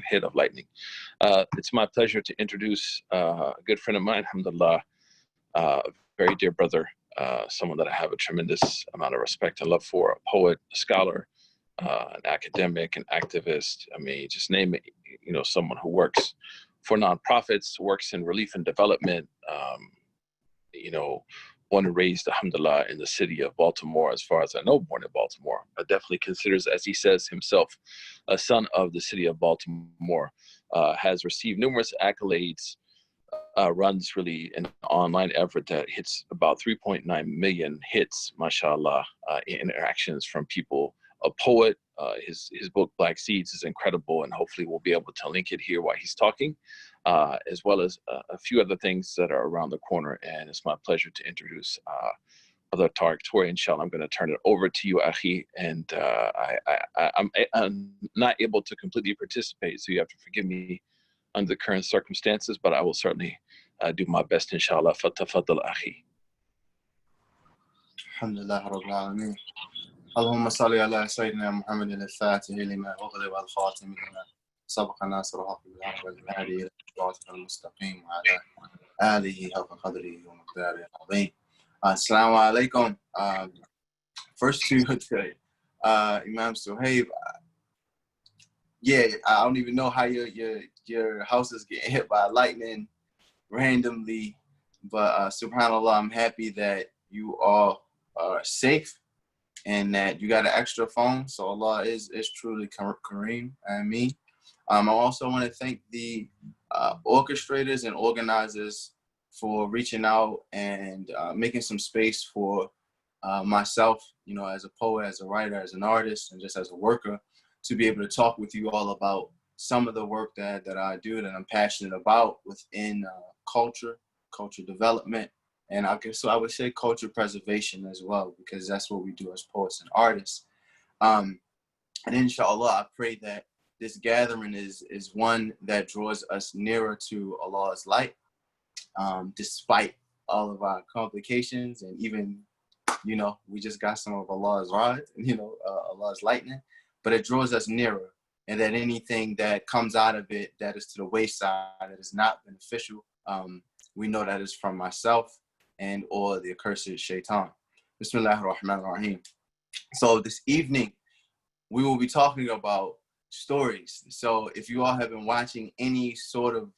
hit of lightning. It's my pleasure to introduce a good friend of mine, alhamdulillah, a very dear brother, someone that I have a tremendous amount of respect and love for, a poet, a scholar, an academic, an activist. I mean, just name it, you know, someone who works for nonprofits, works in relief and development, you know, born and raised, alhamdulillah, in the city of Baltimore, as far as I know, born in Baltimore. Definitely considers, as he says himself, a son of the city of Baltimore, has received numerous accolades, runs really an online effort that hits about 3.9 million hits, mashallah, interactions from people. A poet, his book Black Seeds is incredible, and hopefully we'll be able to link it here while he's talking, as well as a few other things that are around the corner. And it's my pleasure to introduce Brother Tariq Touré. Inshallah, I'm going to turn it over to you, Akhi. And I'm not able to completely participate, so you have to forgive me under the current circumstances, but I will certainly do my best, inshallah. Fatafaddal, Akhi. Alhamdulillah Rabbil Alameen. اللهم صل على سيدنا محمد الفاتح لما أغلق والخاتم لما سبق ناصر الحق بالحق والهادي إلى صراطك المستقيم وعلى آله حق قدره ومقداره العظيم. Assalamu alaikum. First to Imam Suhaib. Yeah, I don't even know how your house is getting hit by lightning randomly, but subhanallah, I'm happy that you all are safe and that you got an extra phone. So Allah is truly Kareem and me. I also want to thank the orchestrators and organizers for reaching out and making some space for myself, you know, as a poet, as a writer, as an artist, and just as a worker, to be able to talk with you all about some of the work that I do, that I'm passionate about within culture development. And I would say culture preservation as well, because that's what we do as poets and artists. And inshallah, I pray that this gathering is one that draws us nearer to Allah's light, despite all of our complications. And even, you know, we just got some of Allah's rod, you know, Allah's lightning, but it draws us nearer. And that anything that comes out of it that is to the wayside, that is not beneficial, we know that is from myself and or the accursed shaitan. Bismillahir Rahmanir Rahim. So this evening, we will be talking about stories. So if you all have been watching any sort of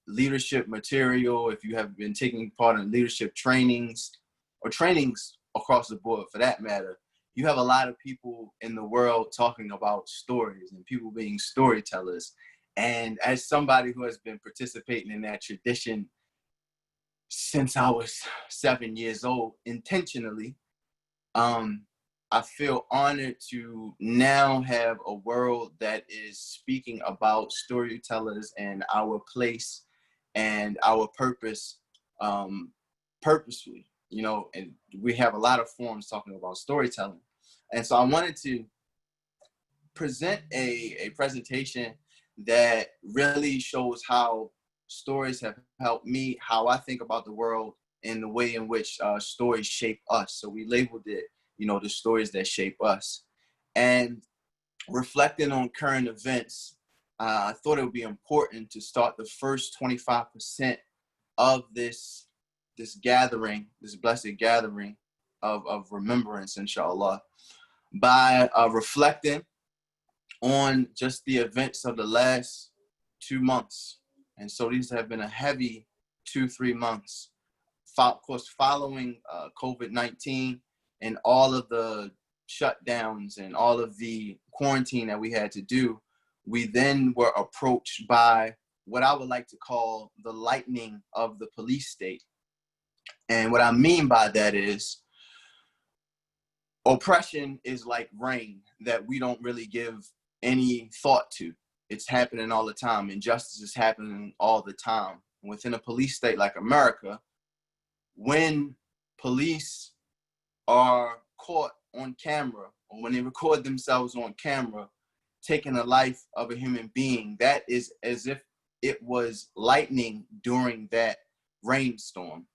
leadership material, if you have been taking part in leadership trainings or trainings across the board for that matter, you have a lot of people in the world talking about stories and people being storytellers. And as somebody who has been participating in that tradition since I was 7 years old, intentionally, I feel honored to now have a world that is speaking about storytellers and our place and our purpose purposefully, you know, and we have a lot of forums talking about storytelling. And so I wanted to present a presentation that really shows how stories have helped me, how I think about the world, and the way in which stories shape us. So we labeled it, you know, the stories that shape us. And reflecting on current events, I thought it would be important to start the first 25% of this gathering, this blessed gathering of remembrance, inshallah, by reflecting on just the events of the last 2 months. And so these have been a heavy 2-3 months. Of course, following COVID-19 and all of the shutdowns and all of the quarantine that we had to do, we then were approached by what I would like to call the lightning of the police state. And what I mean by that is oppression is like rain that we don't really give any thought to. It's happening all the time. Injustice is happening all the time. Within a police state like America, when police are caught on camera, or when they record themselves on camera, taking the life of a human being, that is as if it was lightning during that rainstorm.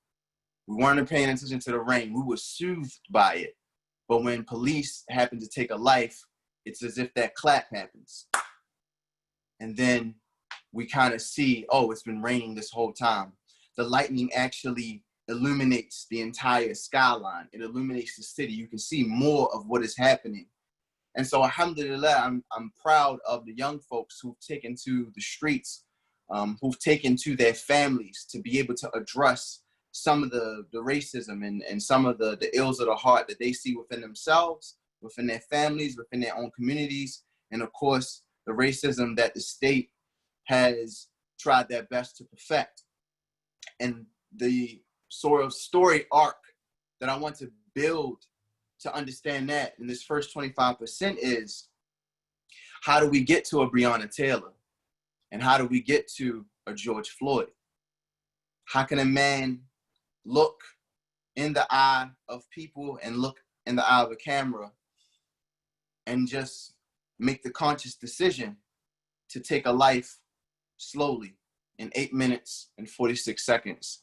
We weren't paying attention to the rain. We were soothed by it. But when police happen to take a life, it's as if that clap happens. And then we kind of see, oh, it's been raining this whole time. The lightning actually illuminates the entire skyline. It illuminates the city. You can see more of what is happening. And so, alhamdulillah, I'm proud of the young folks who've taken to the streets, who've taken to their families to be able to address some of the racism and some of the ills of the heart that they see within themselves, within their families, within their own communities, and of course, the racism that the state has tried their best to perfect. And the sort of story arc that I want to build to understand that in this first 25% is, how do we get to a Breonna Taylor? And how do we get to a George Floyd? How can a man look in the eye of people and look in the eye of a camera and just make the conscious decision to take a life slowly in 8 minutes and 46 seconds,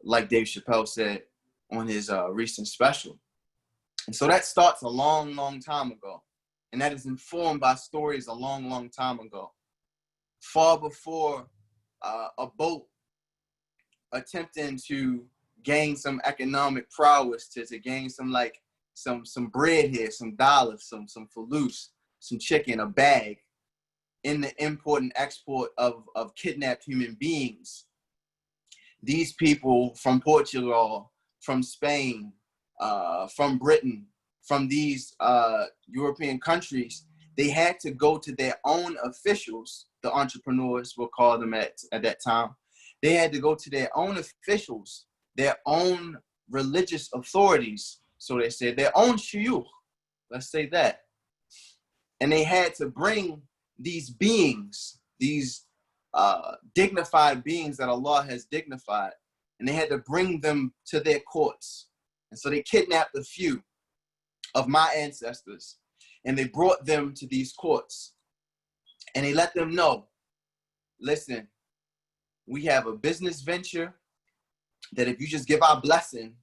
like Dave Chappelle said on his recent special? And so that starts a long, long time ago. And that is informed by stories a long, long time ago. Far before a boat attempting to gain some economic prowess, to gain some bread here, some dollars, some faloosh, some chicken, a bag, in the import and export of kidnapped human beings. These people from Portugal, from Spain, from Britain, from these European countries, they had to go to their own officials, the entrepreneurs, we'll call them at that time. They had to go to their own officials, their own religious authorities, so they said, their own shuyukh, let's say that. And they had to bring these beings, these dignified beings that Allah has dignified, and they had to bring them to their courts. And so they kidnapped a few of my ancestors, and they brought them to these courts. And they let them know, listen, we have a business venture that if you just give our blessing,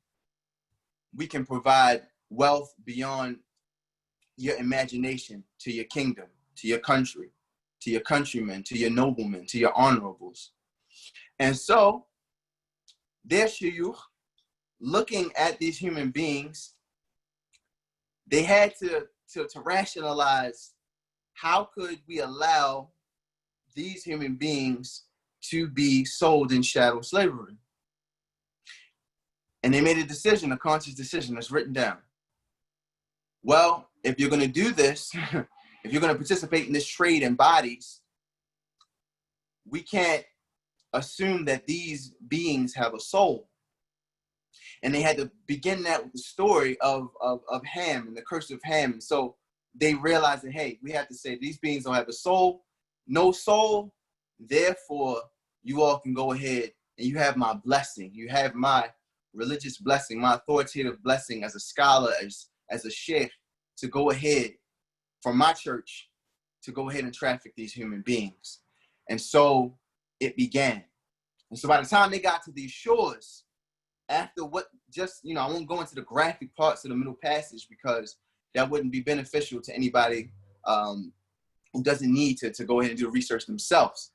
we can provide wealth beyond your imagination to your kingdom, to your country, to your countrymen, to your noblemen, to your honorables. And so their shuyukh, looking at these human beings, they had to rationalize, how could we allow these human beings to be sold in chattel slavery? And they made a decision, a conscious decision that's written down. Well, if you're going to do this, if you're going to participate in this trade in bodies, we can't assume that these beings have a soul. And they had to begin that with the story of Ham and the curse of Ham. And so they realized that, hey, we have to say these beings don't have a soul, no soul. Therefore, you all can go ahead and you have my blessing. You have my religious blessing, my authoritative blessing as a scholar, as a sheikh, to go ahead from my church to go ahead and traffic these human beings. And so it began. And so by the time they got to these shores, after what just, I won't go into the graphic parts of the Middle Passage because that wouldn't be beneficial to anybody who doesn't need to go ahead and do the research themselves.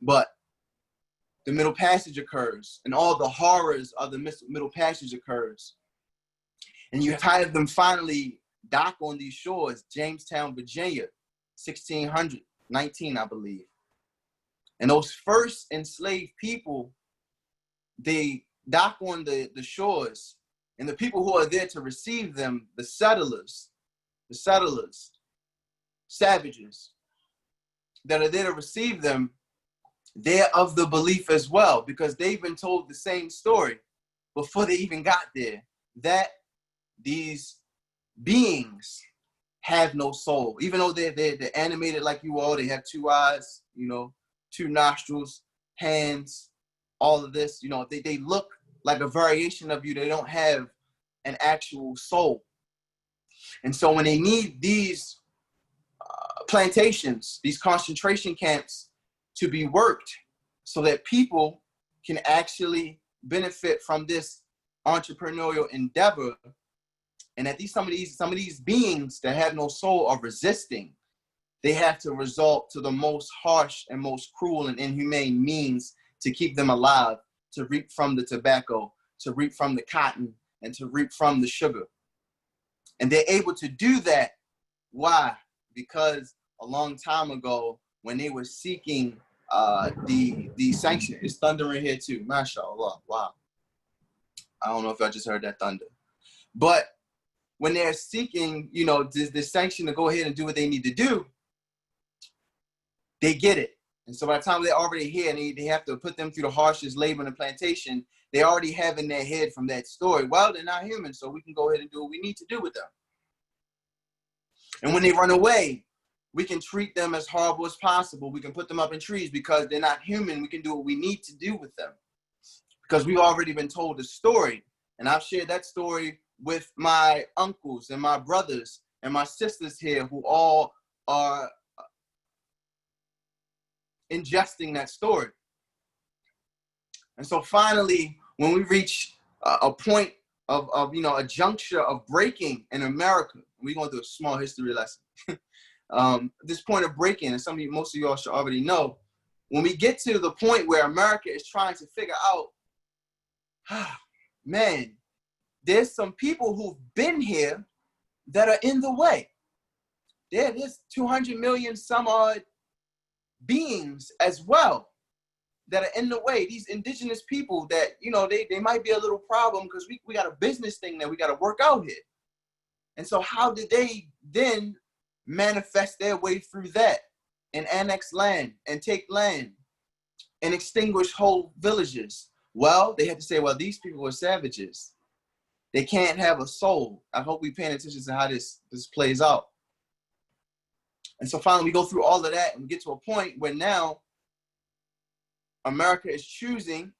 But the Middle Passage occurs and all the horrors of the Middle Passage occurs. And you have them finally dock on these shores, Jamestown, Virginia, 1619, I believe. And those first enslaved people, they dock on the shores, and the people who are there to receive them, the settlers, savages that are there to receive them, they're of the belief as well, because they've been told the same story before they even got there, that these beings have no soul. Even though they're animated like you all, they have two eyes, two nostrils, hands, all of this, they look like a variation of you. They don't have an actual soul. And so when they need these plantations, these concentration camps to be worked so that people can actually benefit from this entrepreneurial endeavor, and that some of these beings that have no soul are resisting they have to resort to the most harsh and most cruel and inhumane means to keep them alive, to reap from the tobacco, to reap from the cotton, and to reap from the sugar. And they're able to do that. Why? Because a long time ago, when they were seeking the sanction, it's thundering here too, mashallah, wow. I don't know if I just heard that thunder. But when they're seeking, you know, the sanction to go ahead and do what they need to do, they get it. And so by the time they're already here and they have to put them through the harshest labor in the plantation, they already have in their head from that story, well, they're not human, so we can go ahead and do what we need to do with them. And when they run away, we can treat them as horrible as possible. We can put them up in trees because they're not human. We can do what we need to do with them because we've already been told the story. And I've shared that story with my uncles and my brothers and my sisters here who all are ingesting that story. And so finally, when we reach a point of you know, a juncture of breaking in America, we're going through a small history lesson. This point of breaking, and most of y'all should already know, when we get to the point where America is trying to figure out, man, there's some people who've been here that are in the way. There's 200 million some odd beings as well that are in the way. These indigenous people that, you know, they might be a little problem because we got a business thing that we got to work out here. And so how did they then manifest their way through that and annex land and take land and extinguish whole villages? Well, they had to say, well, these people are savages. They can't have a soul. I hope we're paying attention to how this plays out. And so finally we go through all of that and we get to a point where now America is choosing,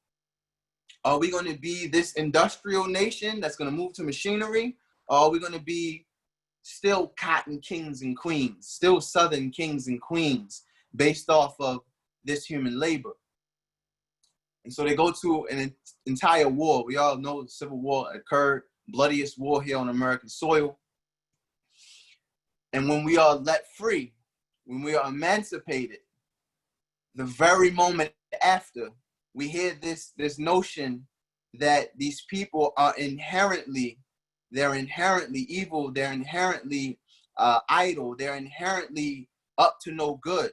are we going to be this industrial nation that's going to move to machinery? Or are we going to be still cotton kings and queens, still Southern kings and queens based off of this human labor? And so they go to an entire war. We all know the Civil War occurred, bloodiest war here on American soil. And when we are let free, when we are emancipated, the very moment after, we hear this notion that these people are inherently evil, they're inherently idle, they're inherently up to no good.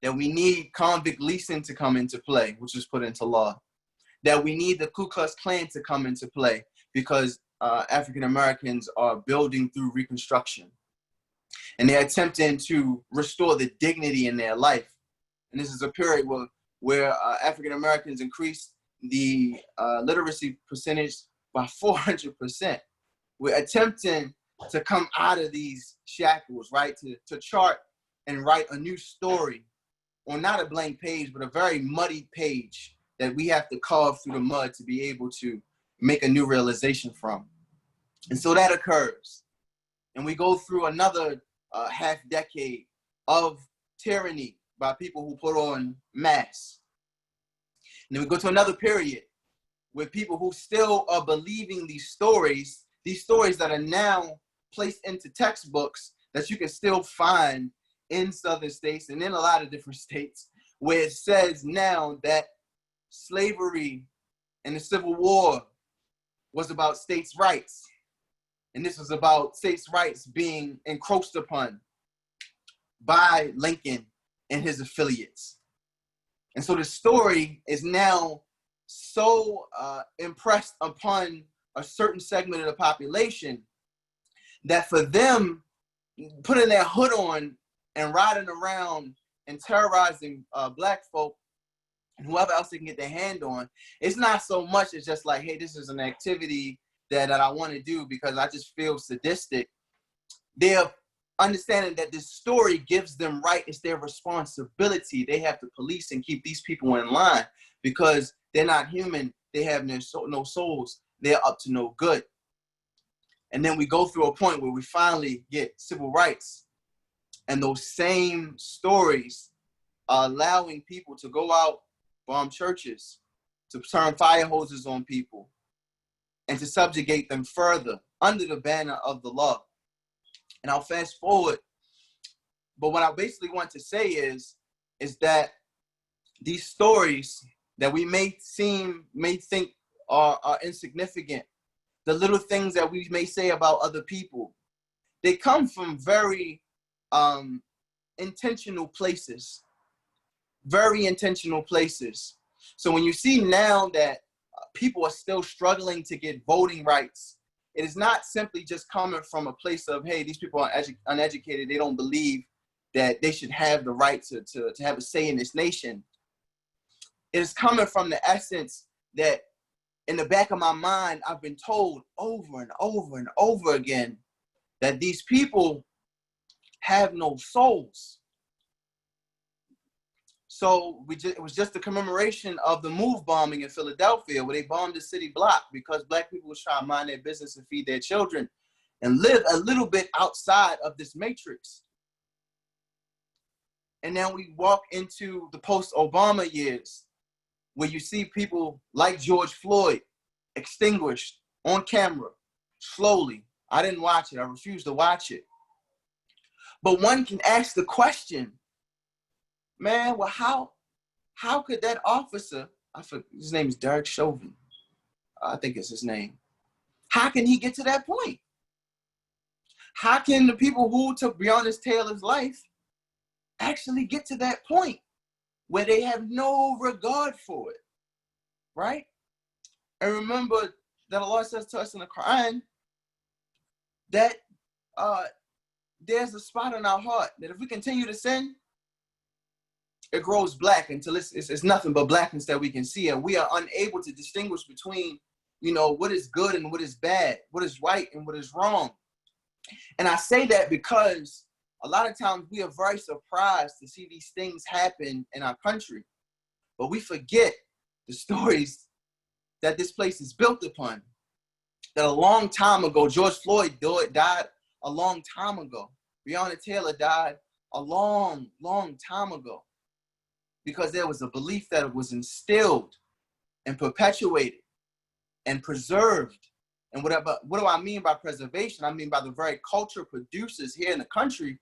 That we need convict leasing to come into play, which was put into law. That we need the Ku Klux Klan to come into play because African Americans are building through Reconstruction. And they're attempting to restore the dignity in their life. And this is a period where African Americans increased the literacy percentage by 400%. We're attempting to come out of these shackles, right? To chart and write a new story on not a blank page, but a very muddy page that we have to carve through the mud to be able to make a new realization from. And so that occurs. And we go through another half decade of tyranny by people who put on masks. And then we go to another period with people who still are believing these stories that are now placed into textbooks that you can still find in southern states and in a lot of different states, where it says now that slavery and the Civil War was about states' rights. And this was about states' rights being encroached upon by Lincoln and his affiliates. And so the story is now so impressed upon a certain segment of the population that for them, putting their hood on and riding around and terrorizing Black folk and whoever else they can get their hand on, it's not so much as just like, hey, this is an activity that I want to do because I just feel sadistic. They're understanding that this story gives them right. It's their responsibility. They have to police and keep these people in line because they're not human. They have no souls. They're up to no good. And then we go through a point where we finally get civil rights. And those same stories are allowing people to go out, bomb churches, to turn fire hoses on people, and to subjugate them further under the banner of the law. And I'll fast forward But what I basically want to say is that these stories that we may think are insignificant, the little things that we may say about other people, they come from very intentional places, very intentional places. So when you see now that people are still struggling to get voting rights, it is not simply just coming from a place of, hey, these people are uneducated, they don't believe that they should have the right to have a say in this nation. It is coming from the essence that in the back of my mind, I've been told over and over and over again that these people have no souls. So it was just a commemoration of the MOVE bombing in Philadelphia, where they bombed the city block because Black people was trying to mind their business and feed their children and live a little bit outside of this matrix. And then we walk into the post-Obama years, where you see people like George Floyd extinguished on camera, slowly. I didn't watch it. I refused to watch it. But one can ask the question, man, well, how could that officer, his name is Derek Chauvin, I think it's his name. How can he get to that point? How can the people who took Breonna Taylor's life actually get to that point where they have no regard for it, right? And remember that Allah says to us in the Quran that there's a spot in our heart that if we continue to sin, it grows black until it's nothing but blackness that we can see, and we are unable to distinguish between, what is good and what is bad, what is right and what is wrong. And I say that because a lot of times we are very surprised to see these things happen in our country, but we forget the stories that this place is built upon. That a long time ago, George Floyd died a long time ago. Breonna Taylor died a long, long time ago, because there was a belief that it was instilled and perpetuated and preserved. And what do I mean by preservation? I mean by the very culture producers here in the country.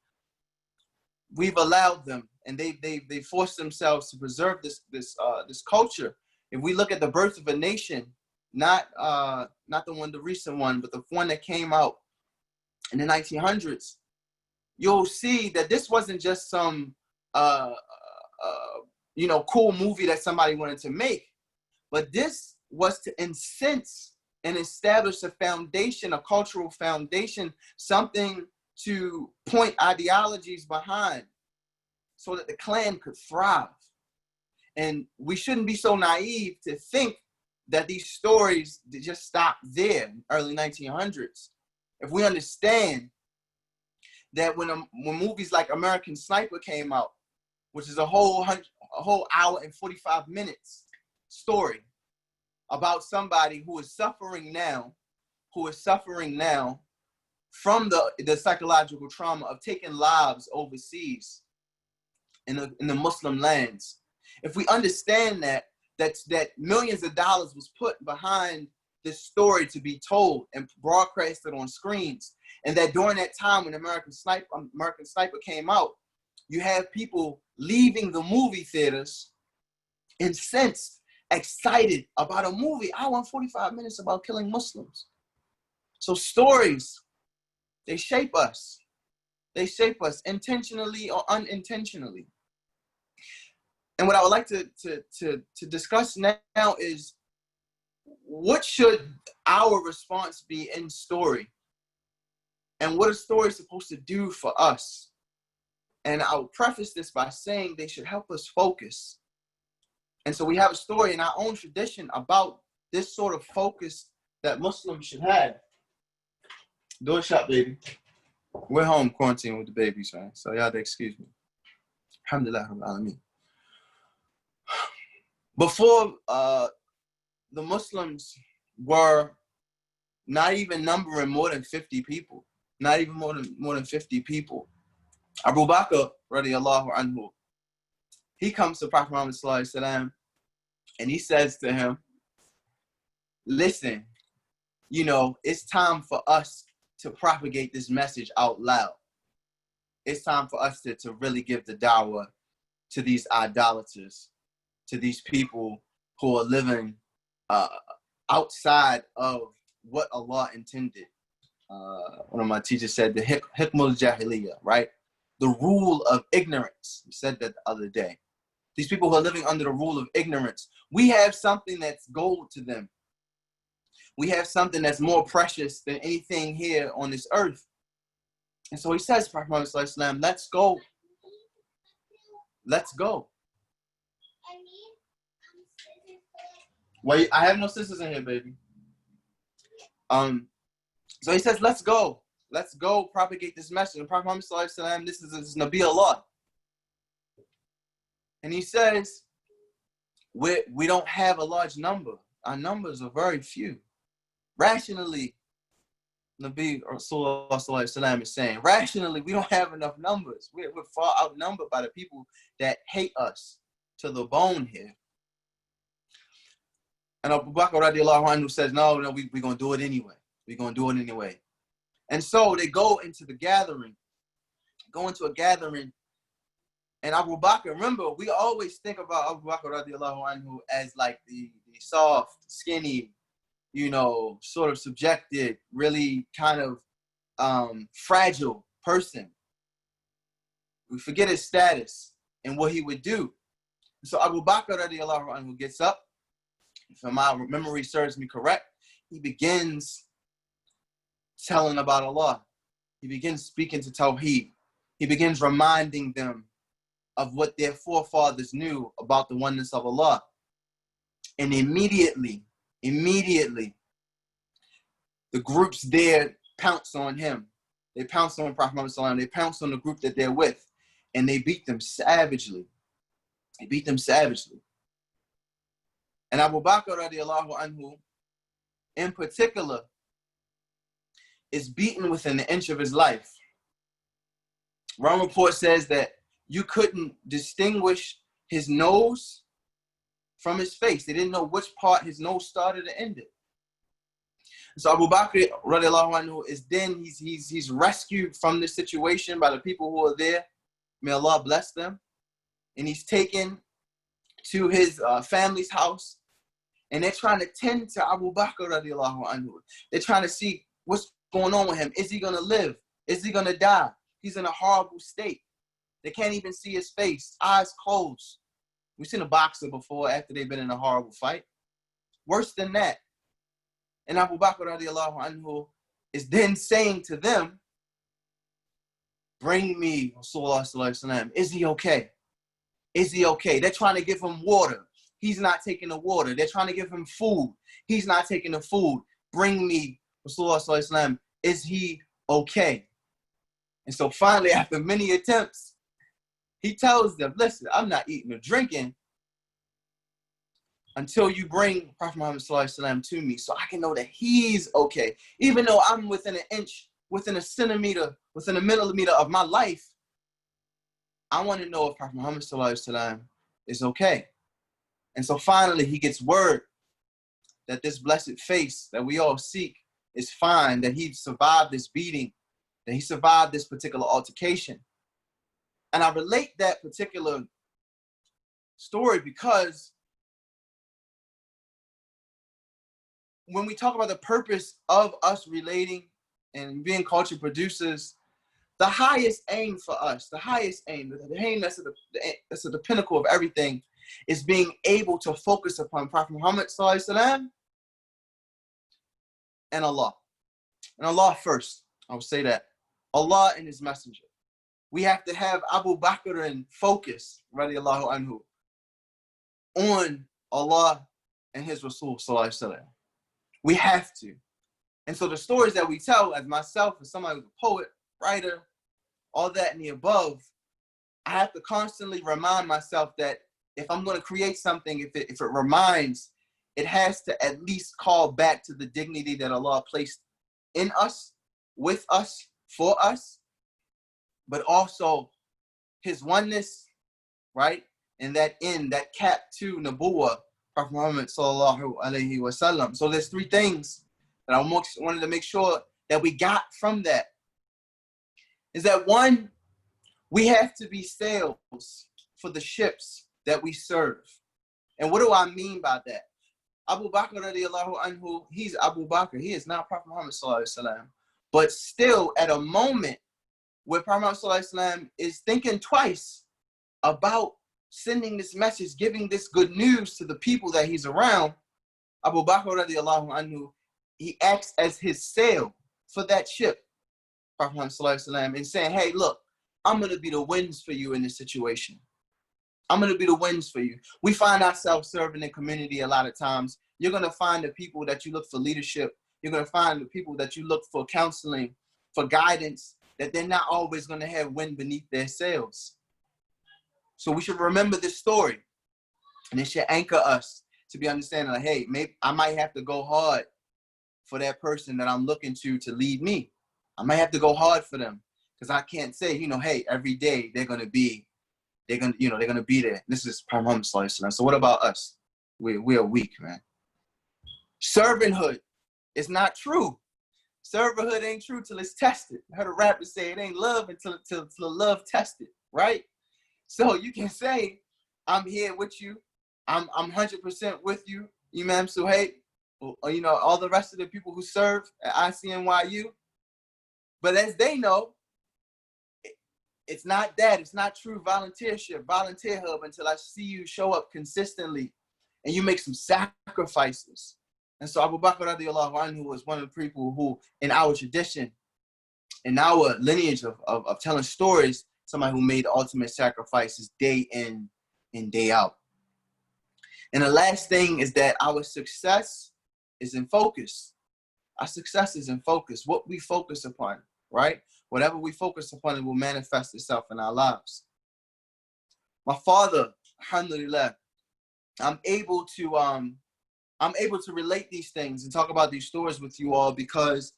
We've allowed them, and they forced themselves to preserve this culture. If we look at the birth of a nation, not the recent one, but the one that came out in the 1900s, you'll see that this wasn't just some cool movie that somebody wanted to make, but this was to incense and establish a foundation, a cultural foundation, something to point ideologies behind so that the Klan could thrive. And we shouldn't be so naive to think that these stories just stop there in the early 1900s. If we understand that when movies like American Sniper came out, which is a whole hour and 45 minutes story about somebody who is suffering now from the psychological trauma of taking lives overseas in the Muslim lands. If we understand that millions of dollars was put behind this story to be told and broadcasted on screens, and that during that time when American Sniper came out, you have people leaving the movie theaters incensed, excited about a movie, hour and 45 minutes about killing Muslims. So stories, they shape us. They shape us intentionally or unintentionally. And what I would like to discuss now is, what should our response be in story? And what is story supposed to do for us? And I'll preface this by saying they should help us focus. And so we have a story in our own tradition about this sort of focus that Muslims should have. Door shut, baby. We're home quarantining with the babies, right? So y'all excuse me. Alhamdulillah Rabbil Alameen. Before the Muslims were not even numbering more than 50 people, not even more than 50 people. Abu Bakr, radiallahu anhu, he comes to Prophet Muhammad sallallahu alaihi wasallam, and he says to him, listen, it's time for us to propagate this message out loud. it's time for us to really give the dawah to these idolaters, to these people who are living outside of what Allah intended. One of my teachers said the hikmul jahiliyyah, right? The rule of ignorance. He said that the other day. These people who are living under the rule of ignorance, we have something that's gold to them. We have something that's more precious than anything here on this earth. And so he says, Prophet Muhammad sallallahu alaihi wasallam, let's go. Let's go. Wait, I have no sisters in here, baby. So he says, let's go. Let's go propagate this message. And Prophet Muhammad sallallahu alaihi wasallam, this is Nabi Allah. And he says, we don't have a large number. Our numbers are very few. Rationally, Nabi Rasulullah sallallahu alaihi wasallam is saying, rationally, we don't have enough numbers. We're far outnumbered by the people that hate us to the bone here. And Abu Bakr radiallahu anhu says, no, we're going to do it anyway. We're going to do it anyway. And so they go into the gathering, and Abu Bakr, remember, we always think about Abu Bakr radiallahu anhu as like the soft, skinny, sort of subjected, really kind of fragile person. We forget his status and what he would do. So Abu Bakr radiallahu anhu gets up. If my memory serves me correct, he begins telling about Allah. He begins speaking to Tawheed. He begins reminding them of what their forefathers knew about the oneness of Allah. And immediately, the groups there pounce on him. They pounce on Prophet Muhammad sallallahu alaihi wasallam. They pounce on the group that they're with, and they beat them savagely. And Abu Bakr radiallahu anhu, in particular, is beaten within an inch of his life. One report says that you couldn't distinguish his nose from his face. They didn't know which part his nose started and ended. So Abu Bakr radiallahu anhu is then, he's rescued from this situation by the people who are there. May Allah bless them. And he's taken to his family's house. And they're trying to tend to Abu Bakr radiallahu anhu. They're trying to see what's going on with him. Is he going to live? Is he going to die? He's in a horrible state. They can't even see his face, eyes closed. We've seen a boxer before after they've been in a horrible fight. Worse than that. And Abu Bakr radiallahu anhu is then saying to them, bring me Rasulullah sallallahu alaihi wasallam. Is he okay? Is he okay? They're trying to give him water. He's not taking the water. They're trying to give him food. He's not taking the food. Bring me Rasulullah sallallahu alaihi wasallam. Is he okay? And so finally, after many attempts, he tells them, listen, I'm not eating or drinking until you bring Prophet Muhammad sallallahu alaihi wasallam to me so I can know that he's okay. Even though I'm within an inch, within a centimeter, within a millimeter of my life, I want to know if Prophet Muhammad sallallahu alaihi wasallam is okay. And so finally he gets word that this blessed face that we all seek is fine, that he survived this beating, that he survived this particular altercation. And I relate that particular story because when we talk about the purpose of us relating and being culture producers, the highest aim for us, the aim that's at the pinnacle of everything, is being able to focus upon Prophet Muhammad sallallahu alaihi wasallam and Allah. And Allah first, I will say that. Allah and his messenger. We have to have Abu Bakr in focus, radiallahu anhu, on Allah and his Rasul sallallahu alaihi wasallam. We have to. And so the stories that we tell, as myself, as somebody who's a poet, writer, all that and the above, I have to constantly remind myself that if I'm going to create something, if it reminds, it has to at least call back to the dignity that Allah placed in us, with us, for us, but also his oneness, right? And that cap to Nabuwah, Prophet Muhammad sallallahu alaihi wasallam. So there's three things that I wanted to make sure that we got from that. Is that one, We have to be sails for the ships that we serve. And what do I mean by that? Abu Bakr radiallahu anhu, he's Abu Bakr. He is not Prophet Muhammad sallallahu alaihi wasallam. But still, at a moment where Prophet Muhammad sallallahu alaihi wasallam is thinking twice about sending this message, giving this good news to the people that he's around, Abu Bakr radiallahu anhu, he acts as his sail for that ship, Prophet Muhammad sallallahu alaihi wasallam, and saying, hey, look, I'm going to be the winds for you in this situation. I'm going to be the winds for you. We find ourselves serving in community a lot of times. You're going to find the people that you look for leadership. You're going to find the people that you look for counseling, for guidance, that they're not always going to have wind beneath their sails. So we should remember this story, and it should anchor us to be understanding, like, hey, maybe I might have to go hard for that person that I'm looking to lead me. I might have to go hard for them, because I can't say, hey, every day they're going to be there. This is Prophet Muhammad sallallahu alaihi wasallam. So what about us? We are weak, man. Servanthood is not true. Servanthood ain't true till it's tested. I heard a rapper say it ain't love until the love tested, right? So you can say, I'm here with you. I'm 100% with you, Imam Suhaib, all the rest of the people who serve at ICNYU. But as they know, it's not that. It's not true volunteership, volunteerhood, until I see you show up consistently and you make some sacrifices. And so Abu Bakr radiallahu anhu was one of the people who, in our tradition, in our lineage of telling stories, somebody who made ultimate sacrifices day in and day out. And the last thing is that our success is in focus. Our success is in focus. What we focus upon, right? Whatever we focus upon, it will manifest itself in our lives. My father, alhamdulillah, I'm able to relate these things and talk about these stories with you all because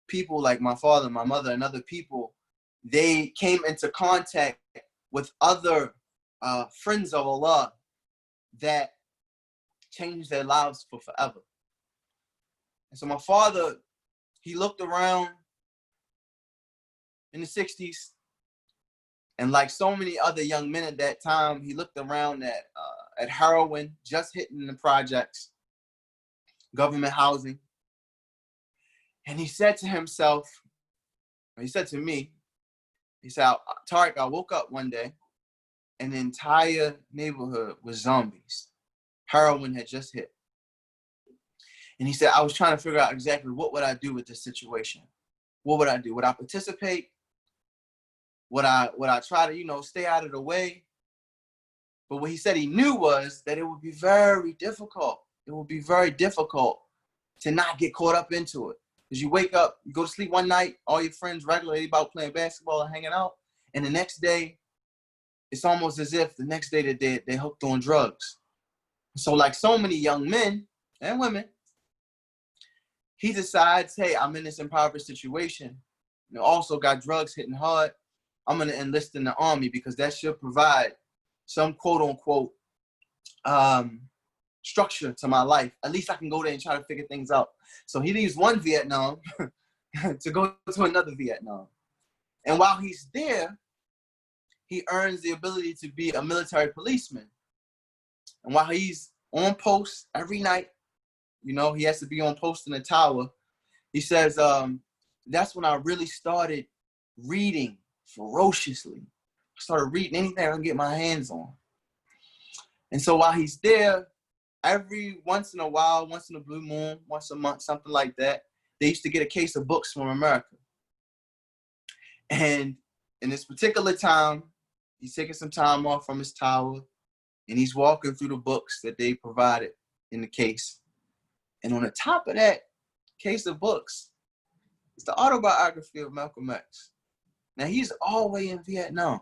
people like my father, my mother, and other people, they came into contact with other friends of Allah that changed their lives for forever. And so my father, he looked around in the 60s, and like so many other young men at that time, he looked around at heroin just hitting the projects, government housing, and he said to himself, he said to me, he said, Tariq, I woke up one day and the entire neighborhood was zombies. Heroin had just hit. And he said, I was trying to figure out exactly what would I do with this situation. What would I do? Would I participate? Would I try to, stay out of the way? But what he said he knew was that it would be very difficult. It would be very difficult to not get caught up into it. Because you wake up, you go to sleep one night, all your friends regularly about playing basketball and hanging out. And the next day, it's almost as if the next day that they're hooked on drugs. So like so many young men and women, he decides, hey, I'm in this impoverished situation. Also got drugs hitting hard. I'm going to enlist in the army because that should provide some quote unquote structure to my life. At least I can go there and try to figure things out. So he leaves one Vietnam to go to another Vietnam. And while he's there, he earns the ability to be a military policeman. And while he's on post every night, he has to be on post in the tower. He says, that's when I really started reading ferociously. I started reading anything I can get my hands on. And so while he's there, every once in a while, once in a blue moon, once a month, something like that, they used to get a case of books from America. And in this particular time, he's taking some time off from his tower and he's walking through the books that they provided in the case. And on the top of that case of books, it's the autobiography of Malcolm X. Now he's all the way in Vietnam.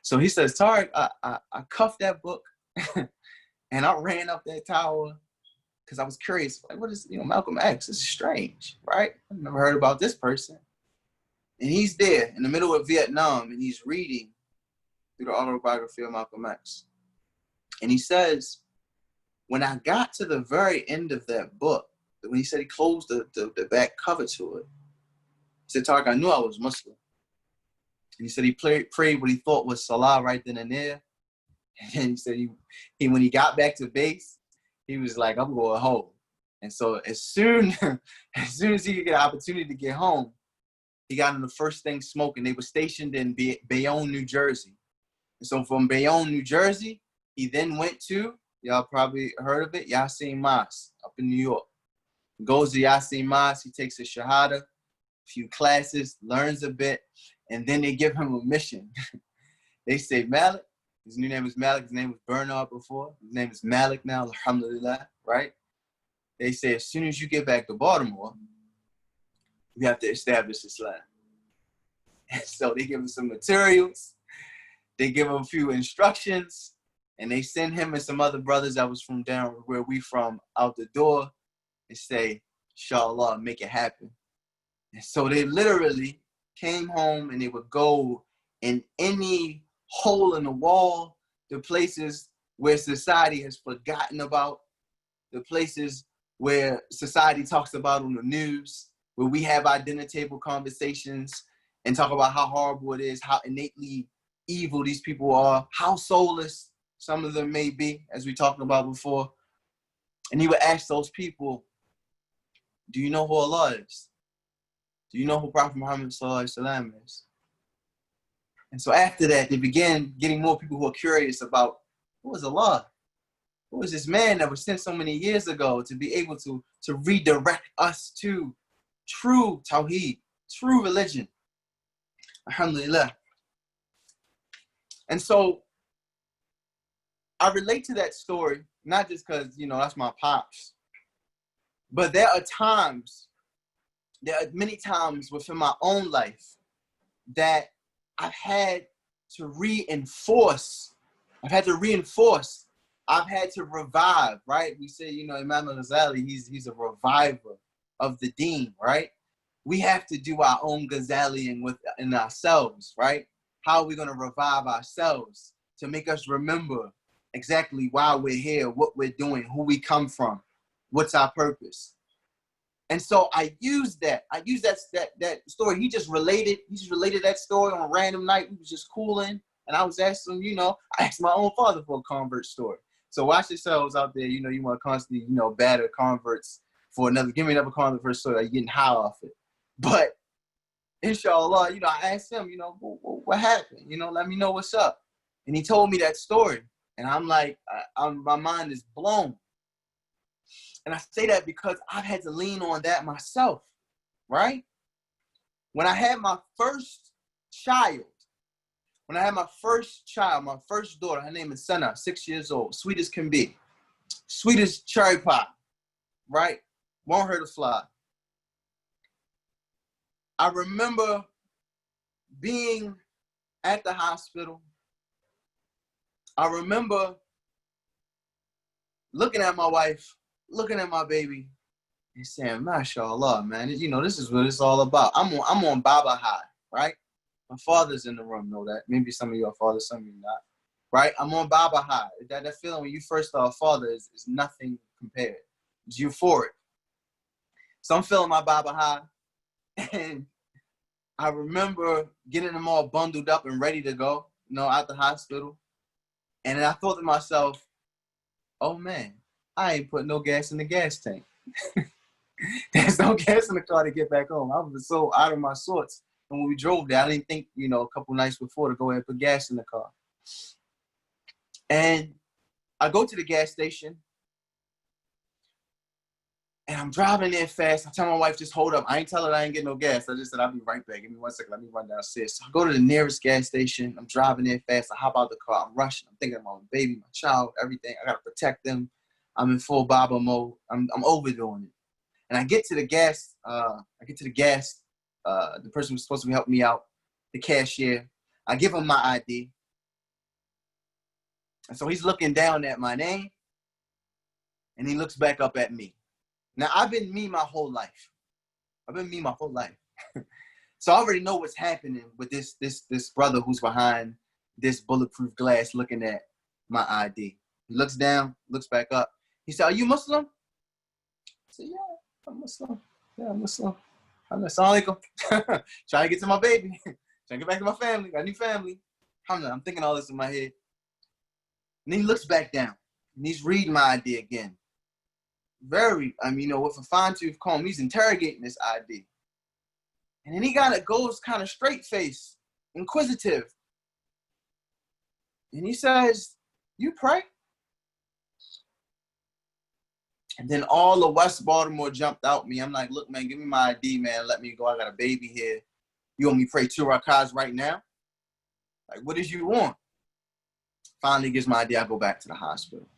So he says, Tariq, I cuffed that book and I ran up that tower because I was curious, like, what is, Malcolm X? This is strange, right? I've never heard about this person. And he's there in the middle of Vietnam and he's reading through the autobiography of Malcolm X. And he says, when I got to the very end of that book, when he said he closed the back cover to it, he said, Tariq, I knew I was Muslim. He said he prayed what he thought was salah right then and there. And he said he when he got back to base, he was like, I'm going home. And so as soon as he could get an opportunity to get home, he got in the first thing smoking. They were stationed in Bayonne, New Jersey. And so from Bayonne, New Jersey, he then went to, y'all probably heard of it, Yasin Mas up in New York. Goes to Yasin Mas, he takes a shahada, a few classes, learns a bit, and then they give him a mission. They say, Malik, his new name is Malik, his name was Bernard before, his name is Malik now, alhamdulillah, right? They say, as soon as you get back to Baltimore, we have to establish Islam. And so they give him some materials, they give him a few instructions, and they send him and some other brothers that was from down where we from out the door and say, inshallah, make it happen. And so they literally came home and they would go in any hole in the wall, the places where society has forgotten about, the places where society talks about on the news, where we have our dinner table conversations and talk about how horrible it is, how innately evil these people are, how soulless some of them may be, as we talked about before. And he would ask those people, do you know who Allah is? Do you know who Prophet Muhammad ﷺ is? And so after that, they began getting more people who are curious about who is Allah? Who is this man that was sent so many years ago to be able to redirect us to true Tawheed, true religion? Alhamdulillah. And so I relate to that story, not just because, you know, that's my pops, but there are many times within my own life that I've had to reinforce, I've had to revive, right? We say, you know, Imam al-Ghazali, he's a reviver of the deen, right? We have to do our own Ghazalian in ourselves, right? How are we going to revive ourselves to make us remember exactly why we're here, what we're doing, who we come from, what's our purpose? And so I used that story. He just related that story on a random night. We was just cooling, and I was asking him, you know, I asked my own father for a convert story. So watch yourselves out there, you know, you want to constantly, you know, batter converts for give me another convert story, like you're getting high off it. But inshallah, you know, I asked him, you know, what happened? You know, let me know what's up. And he told me that story. And I'm like, my mind is blown. And I say that because I've had to lean on that myself, right? When I had my first child, my first daughter, her name is Sana, 6 years old, sweet as can be. Sweet as cherry pie, right? Won't hurt a fly. I remember being at the hospital. I remember looking at my wife, looking at my baby, and saying, mashallah, man, you know, this is what it's all about. I'm on Baba high, right? My father's in the room, know that. Maybe some of you are fathers, some of you not, right? I'm on Baba high. That feeling when you first start a father is nothing compared. It's euphoric. So I'm feeling my Baba high, and I remember getting them all bundled up and ready to go, you know, out the hospital. And then I thought to myself, oh man, I ain't put no gas in the gas tank. There's no gas in the car to get back home. I was so out of my sorts. And when we drove there, I didn't think, you know, a couple nights before to go ahead and put gas in the car. And I go to the gas station, and I'm driving there fast. I tell my wife, just hold up. I ain't tell her I ain't getting no gas. I just said, I'll be right back. Give me 1 second. Let me run downstairs. So I go to the nearest gas station. I'm driving there fast. I hop out the car. I'm rushing. I'm thinking about my baby, my child, everything. I got to protect them. I'm in full Baba mode. I'm overdoing it. And I get to the gas. The person who's supposed to be helping me out, the cashier. I give him my ID. And so he's looking down at my name, and he looks back up at me. Now, I've been me my whole life. So I already know what's happening with this brother who's behind this bulletproof glass looking at my ID. He looks down, looks back up. He said, are you Muslim? I said, yeah, I'm Muslim. Yeah, I'm Muslim. I'm Assalamu alaikum. Trying to get to my baby. Trying to get back to my family. Got a new family. I'm thinking all this in my head. And then he looks back down. And he's reading my ID again. With a fine-tooth comb, he's interrogating this ID. And then he goes kind of straight-faced, inquisitive. And he says, "You pray?" And then all of West Baltimore jumped out me. I'm like, "Look, man, give me my ID, man. Let me go. I got a baby here. You want me to pray 2 rakahs right now? Like, what did you want?" Finally gives my ID. I go back to the hospital.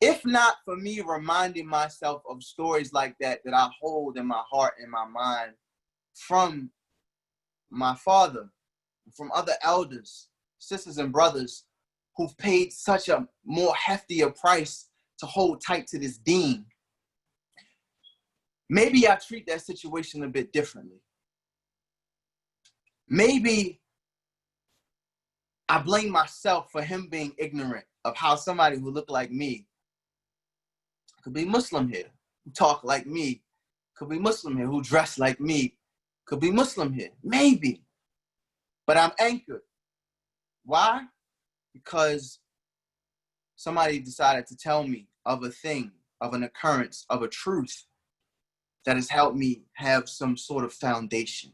If not for me reminding myself of stories like that I hold in my heart and my mind from my father, from other elders, sisters and brothers who've paid such a more heftier price to hold tight to this deen, maybe I treat that situation a bit differently. Maybe I blame myself for him being ignorant of how somebody who looked like me could be Muslim here, who talk like me, could be Muslim here, who dress like me, could be Muslim here. Maybe. But I'm anchored. Why? Because somebody decided to tell me of a thing, of an occurrence, of a truth that has helped me have some sort of foundation.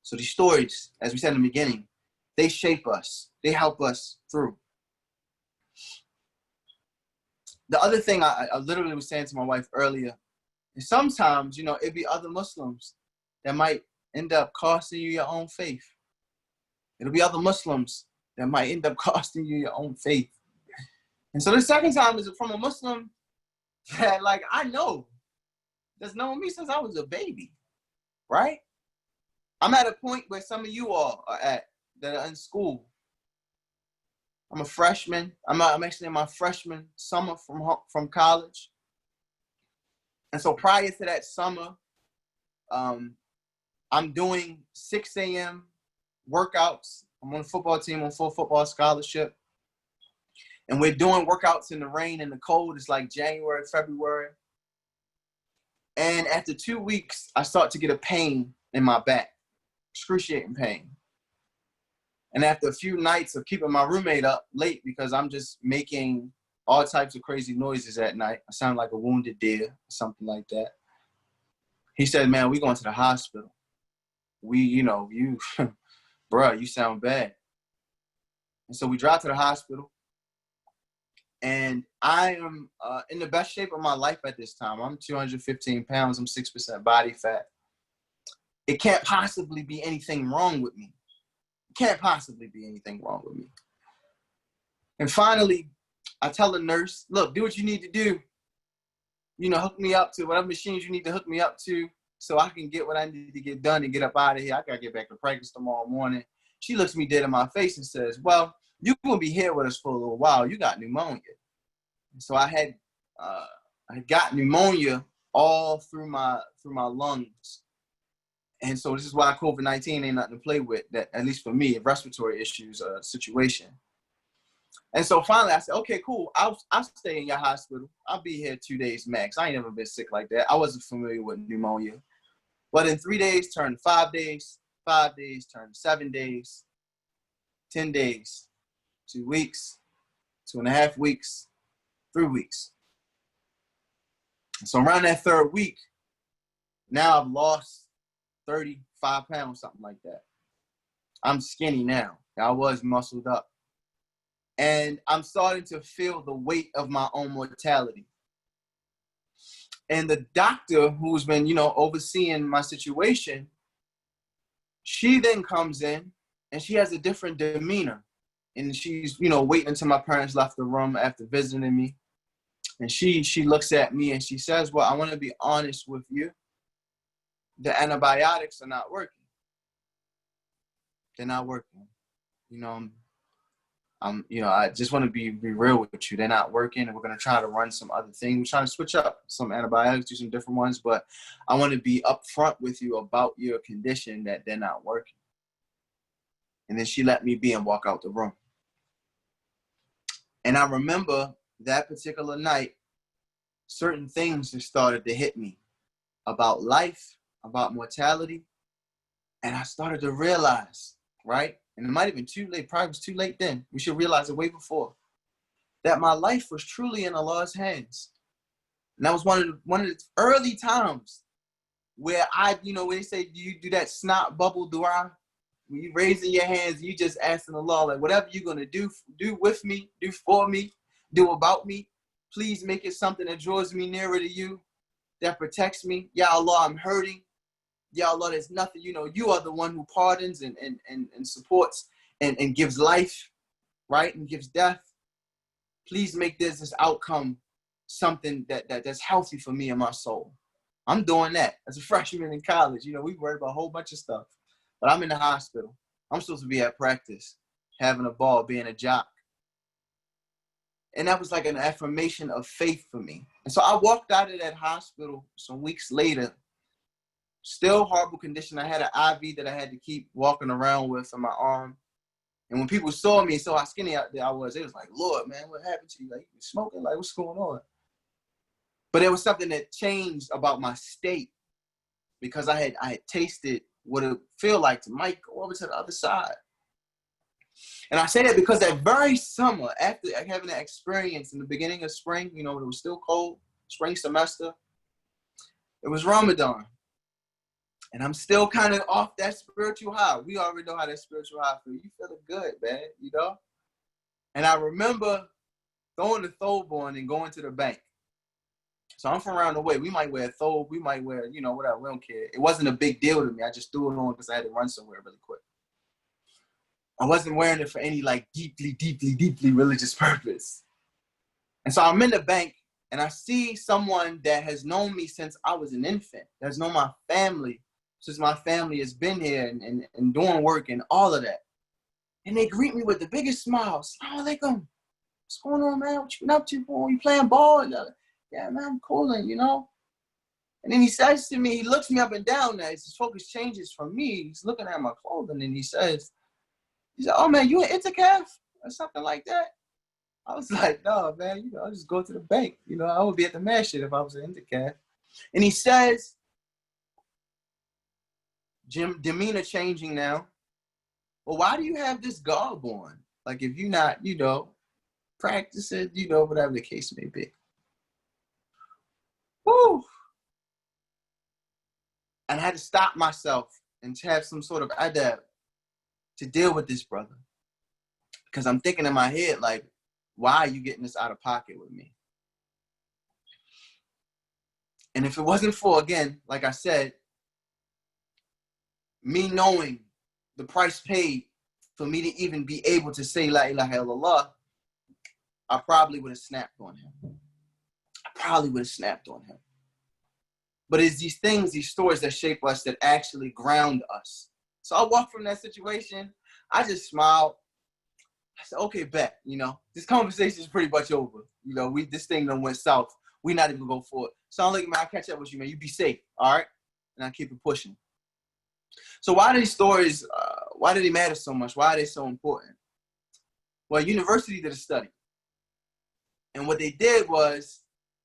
So these stories, as we said in the beginning, they shape us. They help us through. The other thing I literally was saying to my wife earlier is sometimes, it'd be other Muslims that might end up costing you your own faith. It'll be other Muslims that might end up costing you your own faith. And so the second time is from a Muslim that, like, I know, that's known me since I was a baby, right? I'm at a point where some of you all are at that are in school. I'm a freshman. I'm actually in my freshman summer from college. And so prior to that summer, I'm doing 6 a.m. workouts. I'm on the football team on full football scholarship. And we're doing workouts in the rain and the cold. It's like January, February. And after 2 weeks, I start to get a pain in my back, excruciating pain. And after a few nights of keeping my roommate up late because I'm just making all types of crazy noises at night, I sound like a wounded deer or something like that. He said, "Man, we going to the hospital. You bruh, you sound bad." And so we drive to the hospital. And I am in the best shape of my life at this time. I'm 215 pounds. I'm 6% body fat. It can't possibly be anything wrong with me. Can't possibly be anything wrong with me. And finally, I tell the nurse, "Look, do what you need to do. Hook me up to whatever machines you need to hook me up to so I can get what I need to get done and get up out of here. I got to get back to practice tomorrow morning." She looks me dead in my face and says, "Well, you're going to be here with us for a little while. You got pneumonia." And so I got pneumonia all through my lungs. And so this is why COVID-19 ain't nothing to play with, that, at least for me, a respiratory issues situation. And so finally I said, "Okay, cool. I'll stay in your hospital. I'll be here 2 days max. I ain't never been sick like that. I wasn't familiar with pneumonia." But in 3 days turned to 5 days, 5 days turned to 7 days, 10 days, 2 weeks, 2.5 weeks, 3 weeks. So around that third week, now I've lost 35 pounds, something like that. I'm skinny now. I was muscled up. And I'm starting to feel the weight of my own mortality. And the doctor who's been, overseeing my situation, she then comes in and she has a different demeanor. And she's, waiting until my parents left the room after visiting me. And she looks at me and she says, "Well, I want to be honest with you. The antibiotics are not working. They're not working. I just want to be real with you. They're not working, and we're going to try to run some other things. We're trying to switch up some antibiotics, do some different ones, but I want to be upfront with you about your condition that they're not working." And then she let me be and walk out the room. And I remember that particular night, certain things just started to hit me about life, about mortality, And I started to realize, right? And it might have been too late, probably was too late then. We should realize it way before, that my life was truly in Allah's hands. And that was one of the early times where where they say, do you do that snot bubble dua? When you raising your hands, you just asking Allah, like, whatever you're going to do with me, do for me, do about me, please make it something that draws me nearer to you, that protects me. Ya Allah, I'm hurting. Ya Allah, there's nothing, you are the one who pardons and supports and gives life, right? And gives death. Please make this outcome something that's healthy for me and my soul. I'm doing that as a freshman in college. We worried about a whole bunch of stuff. But I'm in the hospital. I'm supposed to be at practice, having a ball, being a jock. And that was like an affirmation of faith for me. And so I walked out of that hospital some weeks later, still horrible condition. I had an IV that I had to keep walking around with on my arm. And when people saw me, saw how skinny I was, they was like, Lord, man, what happened to you? Like, you smoking? Like, what's going on? But it was something that changed about my state, because I had tasted what it feel like to might go over to the other side. And I say that because that very summer, after having that experience in the beginning of spring, when it was still cold, spring semester, it was Ramadan. And I'm still kind of off that spiritual high. We already know how that spiritual high feels. You feeling good, man, And I remember going to Thoborn and going to the bank. So I'm from around the way. We might wear a thobe. We might wear, whatever. We don't care. It wasn't a big deal to me. I just threw it on because I had to run somewhere really quick. I wasn't wearing it for any deeply religious purpose. And so I'm in the bank and I see someone that has known me since I was an infant, that's known my family since my family has been here and doing work and all of that. And they greet me with the biggest smile. Assalamu alaikum. What's going on, man? What you been up to, boy? You playing ball? Yeah, man, I'm cooling, And then he says to me, he looks me up and down now. His focus changes from me. He's looking at my clothing and he says, oh, man, you an itikaf or something like that? I was like, no, man, I'll just go to the bank. I would be at the masjid if I was an itikaf. And he says, Jim, demeanor changing now. Well, why do you have this garb on? Like, if you're not, practicing, whatever the case may be. Woo! And I had to stop myself and to have some sort of adab to deal with this brother. Because I'm thinking in my head, like, why are you getting this out of pocket with me? And if it wasn't for, again, like I said, me knowing the price paid for me to even be able to say La ilaha illallah, I probably would have snapped on him. But it's these things, these stories that shape us, that actually ground us. So I walked from that situation. I just smiled. I said, okay, bet, this conversation is pretty much over. This thing done went south. We not even go for it. So I'm like, man, I'll catch up with you, man. You be safe, all right? And I keep it pushing. So why do these stories, why do they matter so much? Why are they so important? Well, university did a study. And what they did was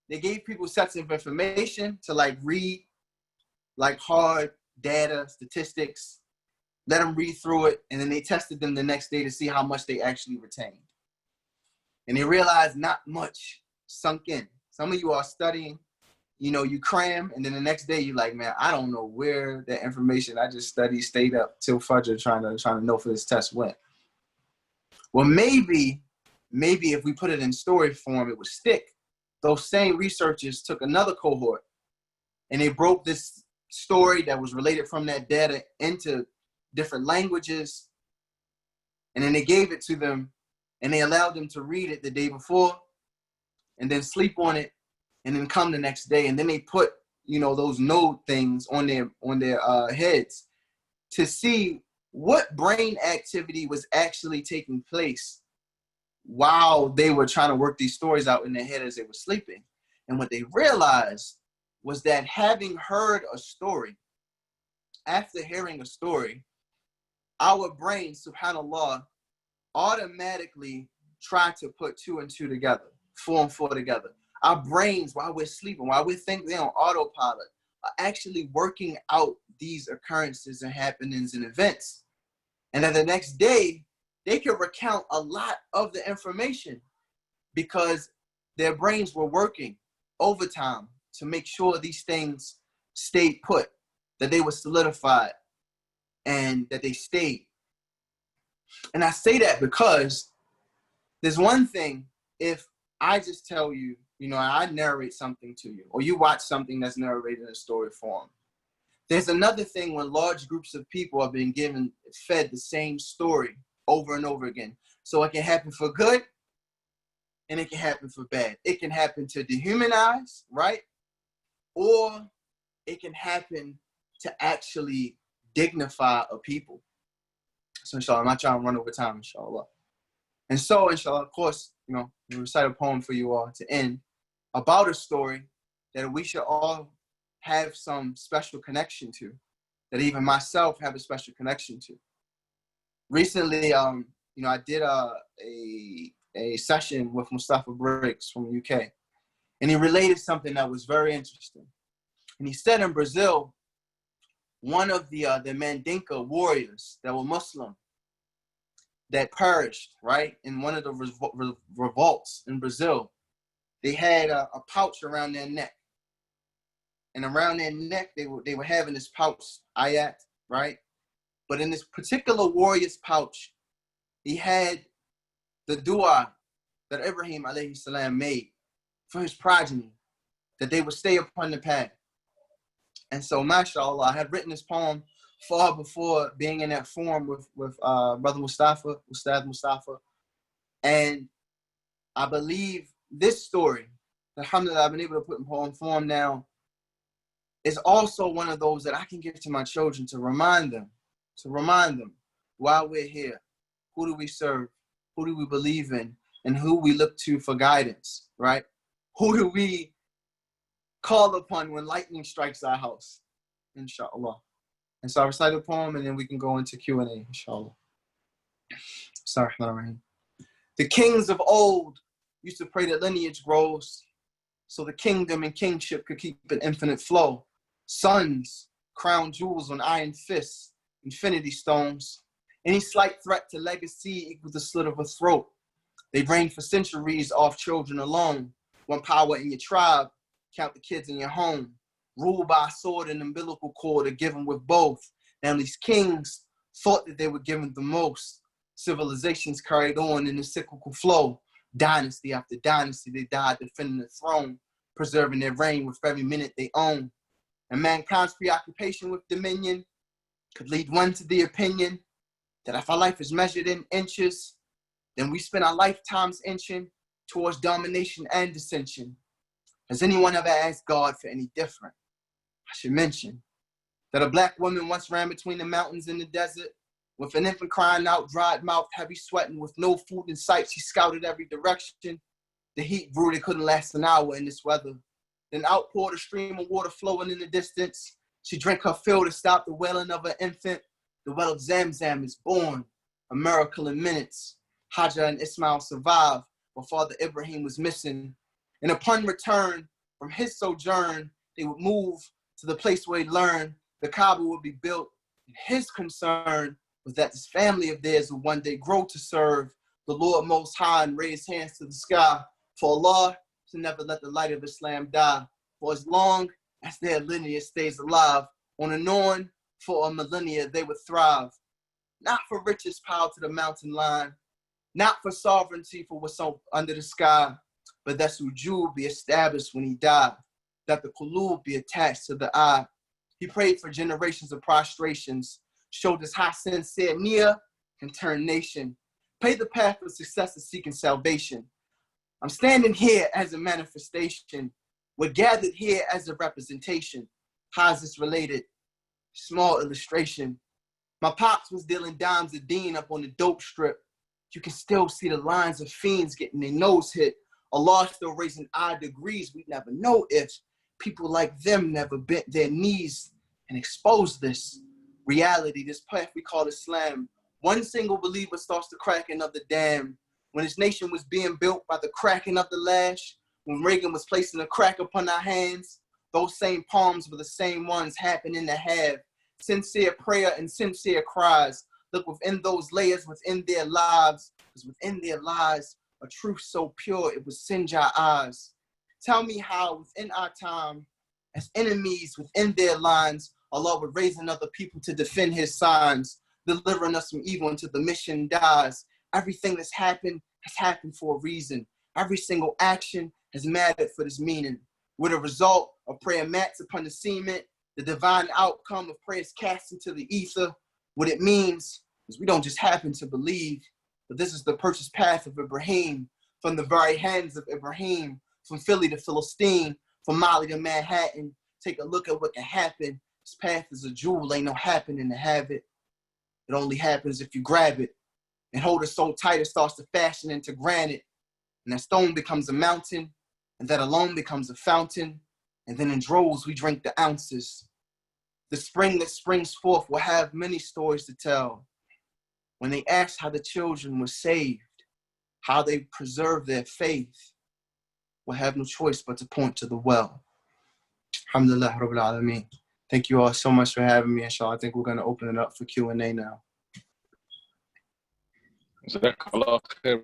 they gave people sets of information to read, hard data, statistics, let them read through it, and then they tested them the next day to see how much they actually retained. And they realized not much sunk in. Some of you are studying, you cram, and then the next day you're like, man, I don't know where that information I just studied, stayed up till Fajr trying to know for this test went. Well, maybe if we put it in story form, it would stick. Those same researchers took another cohort and they broke this story that was related from that data into different languages. And then they gave it to them and they allowed them to read it the day before and then sleep on it and then come the next day. And then they put, those node things on their heads to see what brain activity was actually taking place while they were trying to work these stories out in their head as they were sleeping. And what they realized was that having heard a story, after hearing a story, our brains, subhanAllah, automatically try to put 2 and 2 together, 4 and 4 together. Our brains, while we're sleeping, while we're thinking on autopilot, are actually working out these occurrences and happenings and events. And then the next day, they could recount a lot of the information because their brains were working overtime to make sure these things stayed put, that they were solidified, and that they stayed. And I say that because there's one thing if I just tell you, you know, I narrate something to you, or you watch something that's narrated in a story form. There's another thing when large groups of people are being fed the same story over and over again. So it can happen for good and it can happen for bad. It can happen to dehumanize, right? Or it can happen to actually dignify a people. So inshallah, I'm not trying to run over time, inshallah. And so, inshallah, of course, you know, we recite a poem for you all to end about a story that we should all have some special connection to, that even myself have a special connection to. Recently, you know, I did a session with Mustafa Briggs from the UK, and he related something that was very interesting. And he said in Brazil, one of the Mandinka warriors that were Muslim that perished, right, in one of the revolts in Brazil, they had a pouch around their neck. And around their neck, they were having this pouch, ayat, right? But in this particular warrior's pouch, he had the dua that Ibrahim alayhi salam made for his progeny, that they would stay upon the path. And so, mashallah, I had written this poem far before being in that forum with Brother Mustafa, Ustad Mustafa. And I believe this story, alhamdulillah, I've been able to put in poem form now, is also one of those that I can give to my children to remind them while we're here, who do we serve, who do we believe in, and who we look to for guidance, right? Who do we call upon when lightning strikes our house, inshallah. And so I recite the poem and then we can go into Q&A, inshallah. Sorry. The kings of old used to pray that lineage grows so the kingdom and kingship could keep an infinite flow. Sons, crown jewels on iron fists, infinity stones. Any slight threat to legacy equals the slit of a throat. They reign for centuries off children alone. One power in your tribe, count the kids in your home. Ruled by a sword and umbilical cord, or given with both. Now these kings thought that they were given the most. Civilizations carried on in a cyclical flow. Dynasty after dynasty, they died defending the throne, preserving their reign with every minute they own. And mankind's preoccupation with dominion could lead one to the opinion that if our life is measured in inches, then we spend our lifetimes inching towards domination and dissension. Has anyone ever asked God for any different? I should mention that a black woman once ran between the mountains in the desert with an infant crying out, dried mouth, heavy sweating, with no food in sight. She scouted every direction. The heat grew, they couldn't last an hour in this weather. Then outpoured a stream of water flowing in the distance. She drank her fill to stop the wailing of her infant. The well of Zamzam is born, a miracle in minutes. Hajar and Ismail survived, but Father Ibrahim was missing. And upon return from his sojourn, they would move to the place where he learned the Kaaba would be built. And his concern was that this family of theirs would one day grow to serve the Lord Most High and raise hands to the sky for Allah to never let the light of Islam die. For as long as their lineage stays alive, on and on for a millennia they would thrive. Not for riches piled to the mountain line, not for sovereignty for what's under the sky, but that Sujud be established when he died, that the Qulub be attached to the eye. He prayed for generations of prostrations, showed us how sincere Nia can turn nation. Pay the path of success of seeking salvation. I'm standing here as a manifestation. We're gathered here as a representation. How is this related? Small illustration. My pops was dealing dimes of Dean up on the dope strip. You can still see the lines of fiends getting their nose hit. Allah still raising odd degrees. We never know if people like them never bent their knees and exposed this reality, this path we call Islam. One single believer starts the cracking of the dam. When his nation was being built by the cracking of the lash, when Reagan was placing a crack upon our hands, those same palms were the same ones happening to have sincere prayer and sincere cries. Look within those layers within their lives, because within their lies, a truth so pure it would singe our eyes. Tell me how within our time, as enemies within their lines, Allah would raise another people to defend his signs, delivering us from evil until the mission dies. Everything that's happened has happened for a reason. Every single action has mattered for this meaning. With a result of prayer mats upon the cement, the divine outcome of prayer is cast into the ether. What it means is we don't just happen to believe, but this is the purchase path of Ibrahim, from the very hands of Ibrahim, from Philly to Philistine, from Mali to Manhattan. Take a look at what can happen. This path is a jewel, ain't no happening to have it. It only happens if you grab it and hold it so tight it starts to fashion into granite. And that stone becomes a mountain, and that alone becomes a fountain. And then in droves we drink the ounces. The spring that springs forth will have many stories to tell. When they ask how the children were saved, how they preserved their faith, we'll have no choice but to point to the well. Alhamdulillah Rabbil Alameen. Thank you all so much for having me, inshallah. I think we're going to open it up for Q&A now. Jazakallah khair,